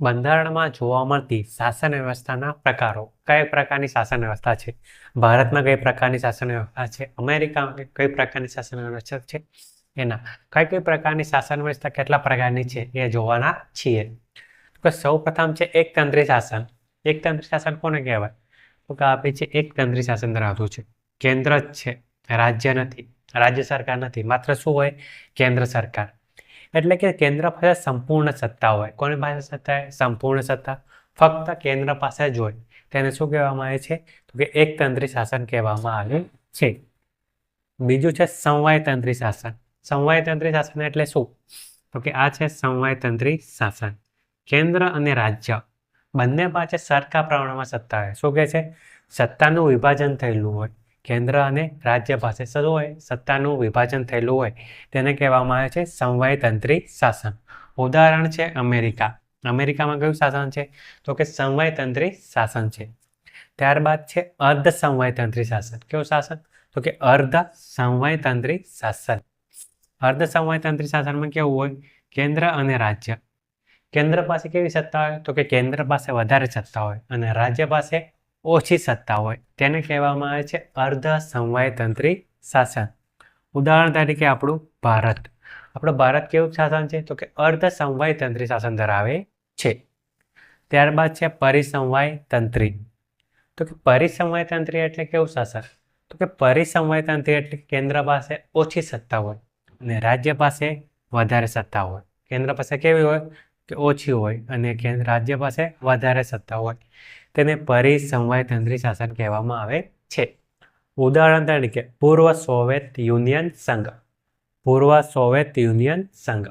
બંધારણમાં જોવા મળતી શાસન વ્યવસ્થાના પ્રકારો. કઈ પ્રકારની શાસન વ્યવસ્થા છે? ભારતમાં કઈ પ્રકારની શાસન વ્યવસ્થા છે? અમેરિકામાં કઈ પ્રકારની શાસન વ્યવસ્થા છે? એના કઈ પ્રકારની શાસન વ્યવસ્થા કેટલા પ્રકારની છે એ જોવાના છીએ. તો સૌ પ્રથમ છે એકતંત્રી શાસન. એકતંત્રી શાસન કોને કહેવાય? તો કે આપે છે એકતંત્રી શાસન ધરાવતું છે. કેન્દ્ર જ છે, રાજ્ય નથી, રાજ્ય સરકાર નથી, માત્ર શું હોય? કેન્દ્ર સરકાર. એટલે કે કેન્દ્ર પાસે સંપૂર્ણ સત્તા હોય. કોની પાસે સત્તા હોય? સંપૂર્ણ સત્તા ફક્ત કેન્દ્ર પાસે જ હોય. તેને શું કહેવામાં આવે છે? તો કે એકતંત્રી શાસન કહેવામાં આવે છે. બીજું છે સમવાયતંત્રી શાસન. સમવાયતંત્રી શાસન એટલે શું? તો કે આ છે સમવાયતંત્રી શાસન. કેન્દ્ર અને રાજ્ય બંને પાસે સરખા પ્રમાણમાં સત્તા હોય. શું કહે છે? સત્તાનું વિભાજન થયેલું હોય. કેન્દ્ર અને રાજ્ય પાસે શું હોય? સત્તાનું વિભાજન થયેલું હોય. તેને કહેવામાં આવે છે સમવાયતંત્રી શાસન. ઉદાહરણ છે અમેરિકા. અમેરિકામાં કયું શાસન છે? તો કે સમવાયતંત્રી શાસન છે. ત્યારબાદ છે અર્ધ સમવાયતંત્રી શાસન. કેવું શાસન? તો કે અર્ધ સમવાયતંત્રી શાસન. અર્ધ સમવાયતંત્રી શાસનમાં કેવું હોય? કેન્દ્ર અને રાજ્ય. કેન્દ્ર પાસે કેવી સત્તા હોય? તો કે કેન્દ્ર પાસે વધારે સત્તા હોય અને રાજ્ય પાસે ઓછી સત્તા હોય. તેને કહેવામાં આવે છે અર્ધ સમવાયતંત્રી શાસન. ઉદાહરણ તરીકે આપણું ભારત. આપણું ભારત કેવું શાસન છે? તો કે અર્ધ સમવાયતંત્રી શાસન ધરાવે છે. ત્યારબાદ છે પરિસમવાયતંત્રી. તો કે પરિસમવાયતંત્રી એટલે કેવું શાસન? તો કે પરિસમવાયતંત્રી એટલે કેન્દ્ર પાસે ઓછી સત્તા હોય અને રાજ્ય પાસે વધારે સત્તા હોય. કેન્દ્ર પાસે કેવી હોય? કે ઓછી હોય અને રાજ્ય પાસે વધારે સત્તા હોય. તેને પરિસમવાયતંત્રી શાસન કહેવામાં આવે છે. ઉદાહરણ તરીકે પૂર્વ સોવિયત યુનિયન સંઘ. પૂર્વ સોવિયત યુનિયન સંઘ.